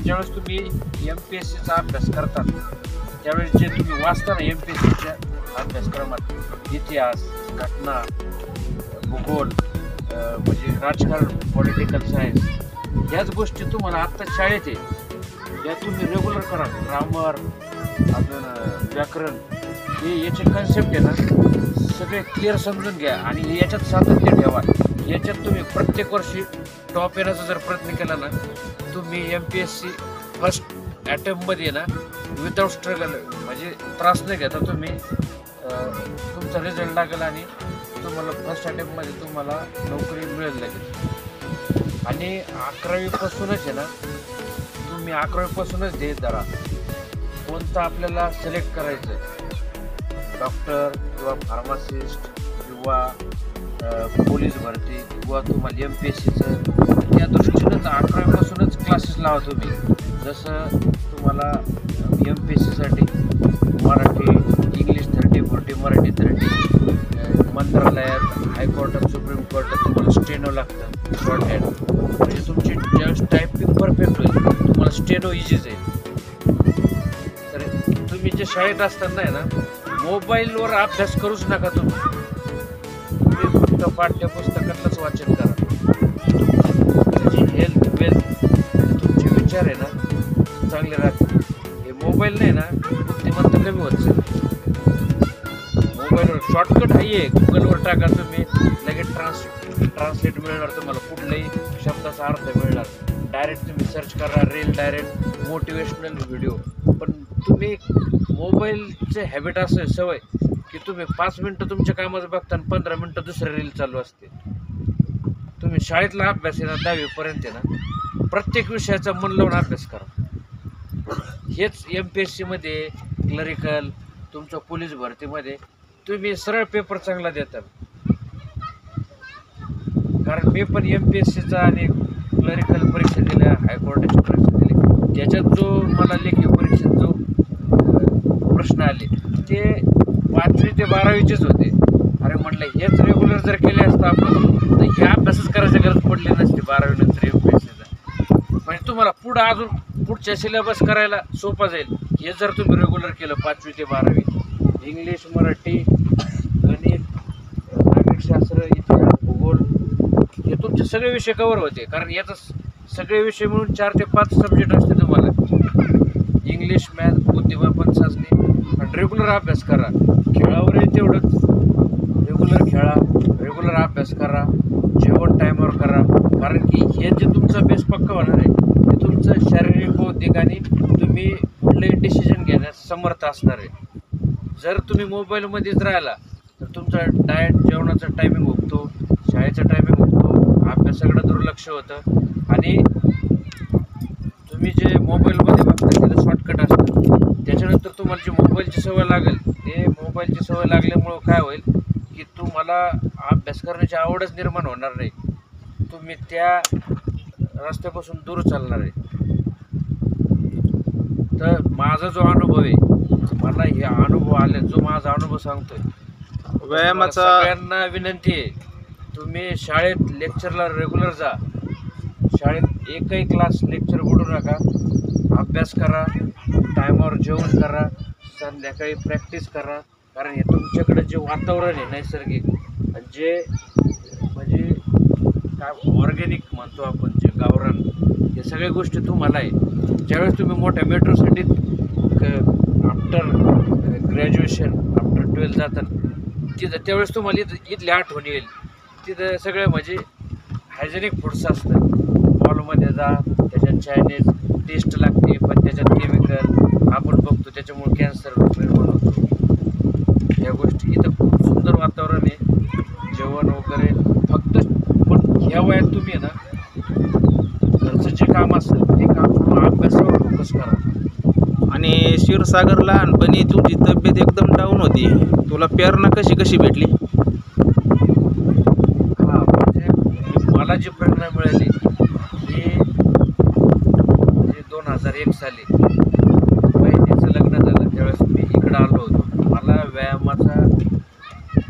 ज्यावेळेस तुम्ही MPSCचा अभ्यास करता त्यावेळेस जे तुम्ही वाचता ना MPSCच्या अभ्यासक्रमात इतिहास, घटना, भूगोल, म्हणजे राजकारण, पॉलिटिकल सायन्स, याच गोष्टी तुम्हाला आत्ता शाळेत आहे या तुम्ही रेग्युलर करा. ग्रामर, अजून व्याकरण, हे याचे कन्सेप्ट आहे ना सगळे क्लिअर समजून घ्या आणि याच्यात सातत्य ठेवा. याच्यात तुम्ही प्रत्येक वर्षी टॉप येण्याचा जर प्रयत्न केला ना तुम्ही MPSC फर्स्ट अटेम्प्टमध्ये ना विदाउट स्ट्रगल म्हणजे त्रास न घेता तुम्ही तुमचा रिझल्ट लागेल आणि तुम्हाला फर्स्ट अटेम्प्टमध्ये तुम्हाला नोकरी मिळेल लगेच. आणि 11वीपासूनच आहे ना तुम्ही 11वीपासूनच ध्येय धरा कोणतं आपल्याला सिलेक्ट करायचं आहे, डॉक्टर किंवा फार्मासिस्ट किंवा पोलीस भरती किंवा तुम्हाला MPSCचं, त्या दृष्टीनंच 11वीपासूनच क्लासेस लावा तुम्ही. जसं तुम्हाला MPSCसाठी मराठी, इंग्लिश 30-40, मराठी 30, मंत्रालयात, हायकोर्टात, सुप्रीम कोर्टात तुम्हाला स्टेनो लागतं शॉर्ट हँड. म्हणजे तुमची ज्यावेळेस टायपिंग परफेक्ट होईल तुम्हाला स्टेनो इझीच आहे. तर तुम्ही जे शाळेत असताना आहे ना मोबाईलवर अभ्यास करूच नका. तुम्ही फक्त पाठ्यपुस्तकातलंच वाचन करा. त्याची हेल्थ, वेल्थ, तुमचे विचार आहे ना चांगले राहतील. हे मोबाईल नाही ना बुद्धिमत्ता कमी होत चालेल. मोबाईलवर शॉर्टकट आहे, गुगलवर टाका तुम्ही लगेच ट्रान्सलेट मिळणार तुम्हाला, कुठल्याही शब्दाचा अर्थ मिळणार. डायरेक्ट तुम्ही सर्च करा रील, डायरेक्ट मोटिवेशनल व्हिडिओ. पण तुम्ही मोबाईलचे हॅबिट असं सवय की तुम्ही 5 मिनटं तुमच्या कामाचं बघता आणि 15 मिनटं दुसरं रील चालू असते. तुम्ही शाळेतला अभ्यास आहे ना 10वीपर्यंत आहे ना प्रत्येक विषयाचा मन लावून अभ्यास करा. हेच MPSCमध्ये, क्लरिकल, तुमच्या पोलीस भरतीमध्ये तुम्ही सरळ पेपर चांगला देतात. कारण मी पण MPSCचा आणि क्लरिकल परीक्षा दिल्या, हायकोर्टाची परीक्षा दिली. त्याच्यात जो मला लेखी परीक्षेत जो प्रश्न आले ते 5वी ते 12वीचेच होते. अरे म्हटलं हेच रेग्युलर जर केले असतं आपण तर ह्या अभ्यासच करायची गरज पडली नसती 12वी नंतर MPSCचा. म्हणजे तुम्हाला पुढं अजून पुढच्या सिलेबस करायला सोपं जाईल हे जर तुम्ही रेग्युलर केलं 5वी ते 12वी. इंग्लिश, मराठी, गणित, नागरिकशास्त्र, इतिहास, भूगोल हे तुमचे सगळे विषय कवर होते. कारण याचा सगळे विषय मिळून 4 ते 5 सब्जेक्ट असते तुम्हाला. इंग्लिश, मॅथ, बुद्धिमापन चाचणी. आणि रेग्युलर अभ्यास करा. खेळावरही तेवढंच रेग्युलर खेळा, रेग्युलर अभ्यास करा, जेवण टाईमवर करा. कारण की हे जे तुमचा बेस पक्का होणार आहे ते तुमचं शारीरिक, बौद्धिक आणि तुम्ही कुठलंही डिसिजन घेण्यास समर्थ असणार आहे. जर तुम्ही मोबाईलमध्येच राहिला तर तुमचा डाएट, जेवणाचा टायमिंग हुकतो, शाळेचा टायमिंग हुकतो, अभ्यासाकडे दुर्लक्ष होतं. आणि तुम्ही जे मोबाईलमध्ये बघता तिथं शॉर्टकट असतं. त्याच्यानंतर तुम्हाला जी मोबाईलची सवय लागेल ते मोबाईलची सवय लागल्यामुळं काय होईल की तुम्हाला अभ्यास करण्याची आवडच निर्माण होणार नाही. तुम्ही त्या रस्त्यापासून दूर चालणार आहे. तर माझा जो अनुभव आहे, मला हे अनुभव आले, जो माझा अनुभव सांगतोय, व्यायामाचा सगळ्यांना विनंती आहे, तुम्ही शाळेत लेक्चरला रेग्युलर जा. शाळेत एकही क्लास लेक्चर बुडू नका. अभ्यास करा, टायमावर जेवण करा, संध्याकाळी प्रॅक्टिस करा. कारण हे तुमच्याकडे जे वातावरण आहे नैसर्गिक, जे म्हणजे काय ऑर्गॅनिक म्हणतो आपण, जे गावरान, हे सगळ्या गोष्टी तुम्हाला आहे. ज्यावेळेस तुम्ही मोठ्या मेट्रो सिटीत आफ्टर ग्रॅज्युएशन, आफ्टर 12th जातात, तिथं त्यावेळेस तुम्हाला इथली आठवण येईल. तिथं सगळं म्हणजे हायजेनिक फूड्स असतं. मॉलमध्ये जा, त्याच्यात चायनीज टेस्ट लागते, पण त्याच्यात केमिकल आपण बघतो, त्याच्यामुळे कॅन्सर निर्माण होतो. या गोष्टी इथं खूप सुंदर वातावरण आहे, जेवण वगैरे. फक्त पण ह्या वयात तुम्ही आहे ना, घरचं जे काम असेल ते काम तुम्ही अभ्यासावर फोकस करा. आणि क्षीरसागर, लहानपणी तुझी तब्येत एकदम डाऊन होती, तुला प्रेरणा कशी भेटली? हां, म्हणजे मला जी प्रेरणा मिळाली ही म्हणजे 2001 साली बहिणीचं लग्न झालं, त्यावेळेस मी इकडं आलो होतो. मला व्यायामाचा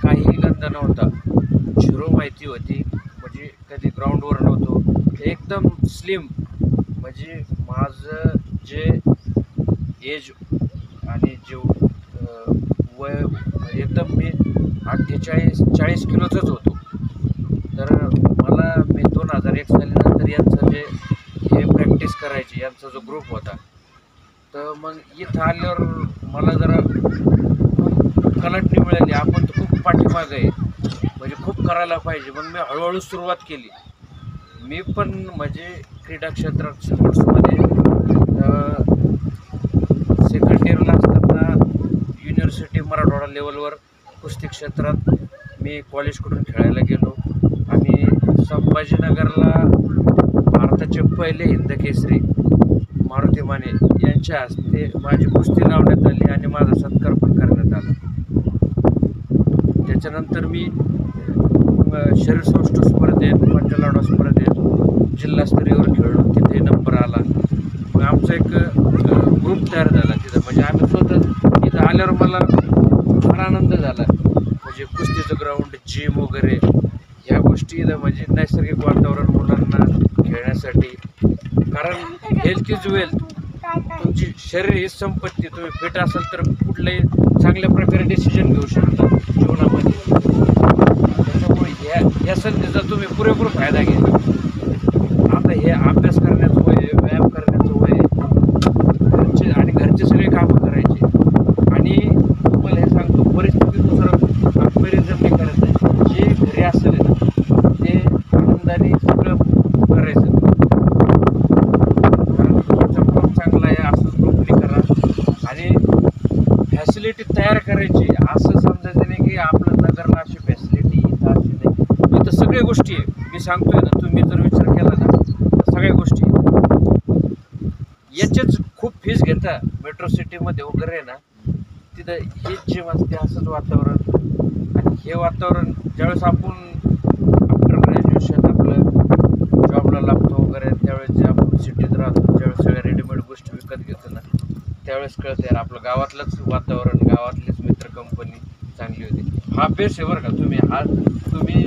काहीही गंध नव्हता, झिरो माहिती होती. म्हणजे कधी ग्राउंडवर नव्हतो, एकदम स्लिम. म्हणजे माझं जे एज आणि जे वय एकदम, मी 40 किलोचाच होतो. तर मी 2001 सालीनंतर यांचं जे हे प्रॅक्टिस करायची, यांचा जो ग्रुप होता, तर मग इथं आल्यावर मला जरा खूप कलाटणी मिळाली. आपण तर खूप पाठीमागं आहे, म्हणजे खूप करायला पाहिजे. मग मी हळूहळू सुरुवात केली. मी पण म्हणजे क्रीडा क्षेत्रात, स्पोर्ट्समध्ये सेकंड इयरला असताना युनिव्हर्सिटी मराठवाडा लेवलवर कुस्ती क्षेत्रात मी कॉलेजकडून खेळायला गेलो. आणि संभाजीनगरला भारताचे पहिले हिंदकेसरी मारुती माने यांच्या हस्ते माझी कुस्ती लावण्यात आली आणि माझा सत्कार पण करण्यात आला. त्याच्यानंतर मी शरीरसौष्ठव स्पर्धेत, पंचलाडा स्पर्धेत जिल्हास्तरीयवर खेळलो, तिथे नंबर आला. मग आमचा एक ग्रुप तयार झाला तिथं. म्हणजे आम्ही स्वतः इथं आल्यावर मला फार आनंद झाला. म्हणजे कुस्तीचं ग्राउंड, जिम वगैरे ह्या गोष्टी इथं, म्हणजे नैसर्गिक वातावरण मुलांना खेळण्यासाठी. कारण हेल्थ इज वेल्थ. तुमची शरीर ही संपत्ती. तुम्ही फिट असाल तर कुठल्याही चांगल्या प्रकारे डिसिजन घेऊ शकता जीवनामध्ये. त्याच्यामुळे या संधीचा तुम्ही पुरेपूर फायदा घ्या. आता हे अभ्यास करण्याचं वय आहे, व्यायाम करण्याचं वय आहे, घरचे सगळे कामं करायचे. आणि तुम्हाला हे सांगतो, परिस्थितीनुसार कंपॅरिझन नाही करायचं. जे घरी असेल ना ते आनंदाने सगळं करायचं. कारण तुमचा ग्रुप चांगला आहे असं ग्रुपने करा. आणि फॅसिलिटी तयार करायची. असं समजायचं नाही की आपलं नगरला अशी फॅसिलिटी, इथं अशी नाही. इथं सगळ्या गोष्टी आहे. मी सांगतोय ना, तुम्ही जर विचार केला ना तर सगळ्या गोष्टी आहेत. याचेच खूप फीस घेता मेट्रो सिटीमध्ये वगैरे ना, तिथं हेच जिम असते, असंच वातावरण. आणि हे वातावरण ज्यावेळेस आपण आफ्टर ग्रॅज्युएशन आपलं जॉबला लागतो वगैरे, त्यावेळेस जे आपण सिटीत राहतो, ज्यावेळेस सगळ्या रेडीमेड गोष्टी विकत घेतो ना, त्यावेळेस कळतं यार आपलं गावातलंच वातावरण, गावातलीच मित्र कंपनी चांगली होती. हा बेस आहे बरं का. तुम्ही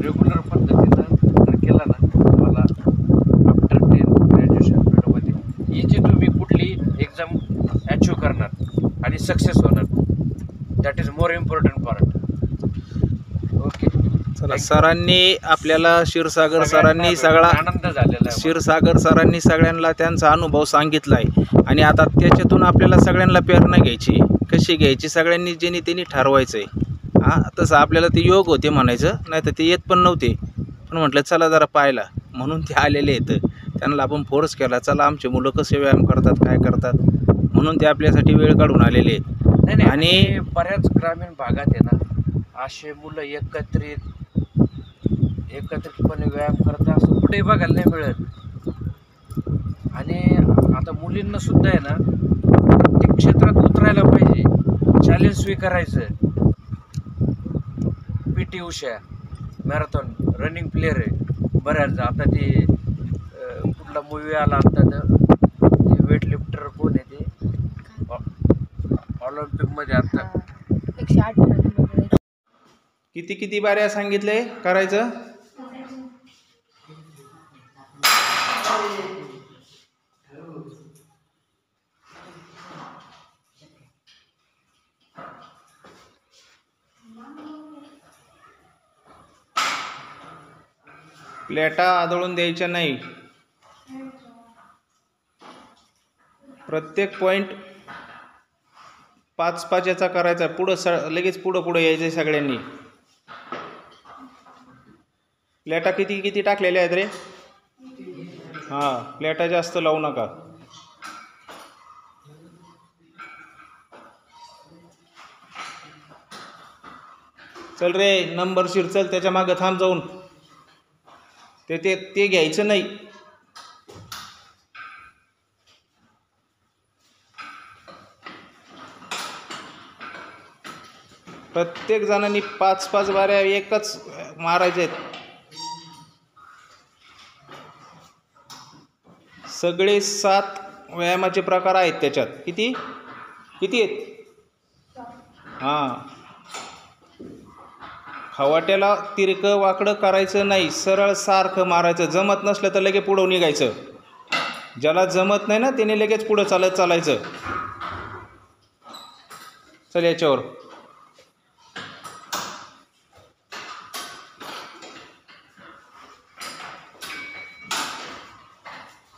रेग्युलर पद्धतीनं जर केला ना, तुम्हाला आफ्टर 10 ग्रॅज्युएशन फील्डमध्ये याची तुम्ही कुठली एक्झाम अचीव करणार आणि सक्सेस होणार. That is more important part. Okay, चला, सरांनी आपल्याला क्षीरसागर सरांनी सगळा आनंद झालेला आहे. क्षीरसागर सरांनी सगळ्यांना त्यांचा अनुभव सांगितला आहे. आणि आता त्याच्यातून आपल्याला सगळ्यांना प्रेरणा घ्यायची. कशी घ्यायची सगळ्यांनी ज्यांनी त्यांनी ठरवायचं आहे. हां, तसं आपल्याला ते योग होते म्हणायचं, नाही तर ते येत पण नव्हते. पण म्हटलं चला जरा पाहिला, म्हणून ते आलेले आहेत. त्यांना आपण फोर्स केला, चला आमचे मुलं कसे व्यायाम करतात, काय करतात, म्हणून ते आपल्यासाठी वेळ काढून आलेले आहेत. नाही, आणि बऱ्याच ग्रामीण भागात आहे ना असे मुलं एकत्रितपणे व्यायाम करतात, असं कुठेही बघायला नाही मिळत. आणि आता मुलींना सुद्धा आहे ना प्रत्येक क्षेत्रात उतरायला पाहिजे, चॅलेंज स्वीकारायचं. PT Usha marathon running player आहे बऱ्याच. आता ती कुठला मूवी आला आता ते वेट लिफ्टर कोण आहे ते ऑलिम्पिकमध्ये आता 108 मध्ये किती बाऱ्या सांगितले करायचं? प्लेटा आदळून द्यायच्या नाही. प्रत्येक पॉईंट 5-5 याचा करायचा. पुढं लगेच पुढं यायचं सगळ्यांनी. प्लेटा किती टाकलेल्या आहेत रे? हां, प्लेटा जास्त लावू नका. चल रे, नंबरशीर चल, त्याच्या मागं थांब जाऊन. ते घ्यायचं नाही. प्रत्येक जणांनी 5-5 बाऱ्या एकच मारायचे आहेत. सगळे 7 व्यायामाचे प्रकार आहेत त्याच्यात. किती आहेत? हां, खवाट्याला तिरकं वाकडं करायचं नाही, सरळ सारखं मारायचं. जमत नसलं तर लगेच पुढं निघायचं. ज्याला जमत नाही ना त्याने लगेच पुढं चालायचं. चल याच्यावर.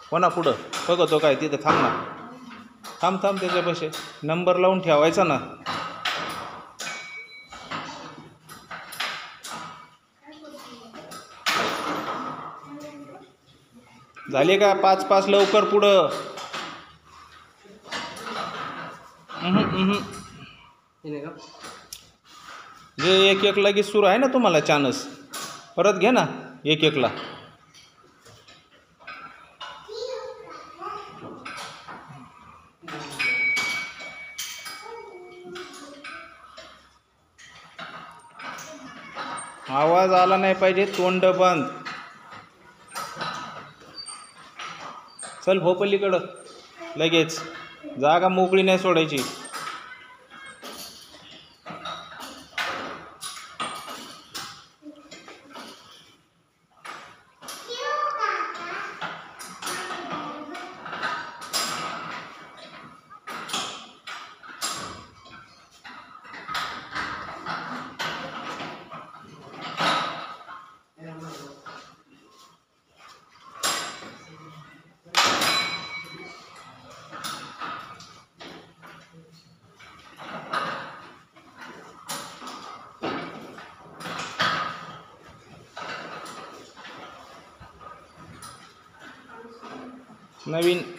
कोणा पुढं बघतो काय? तिथं थांब ना, थांब त्याच्यापाशी नंबर लावून ठेवायचा ना. झाले का? 5-5 लवकर पुढं. जे एक लगेच सुरू आहे ना तुम्हाला चान्स, परत घे ना 1-1ला. आवाज आला नाही पाहिजे, तोंड बंद. चल भोपलीकडं, लगेच जागा मोकळी नाही सोडायची.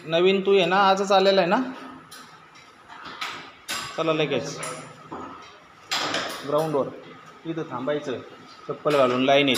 नवीन तू आहे ना, आजच आलेला आहे ना? चला लगेच ग्राउंडवर, इथं थांबायचं चप्पल घालून लाईनीत.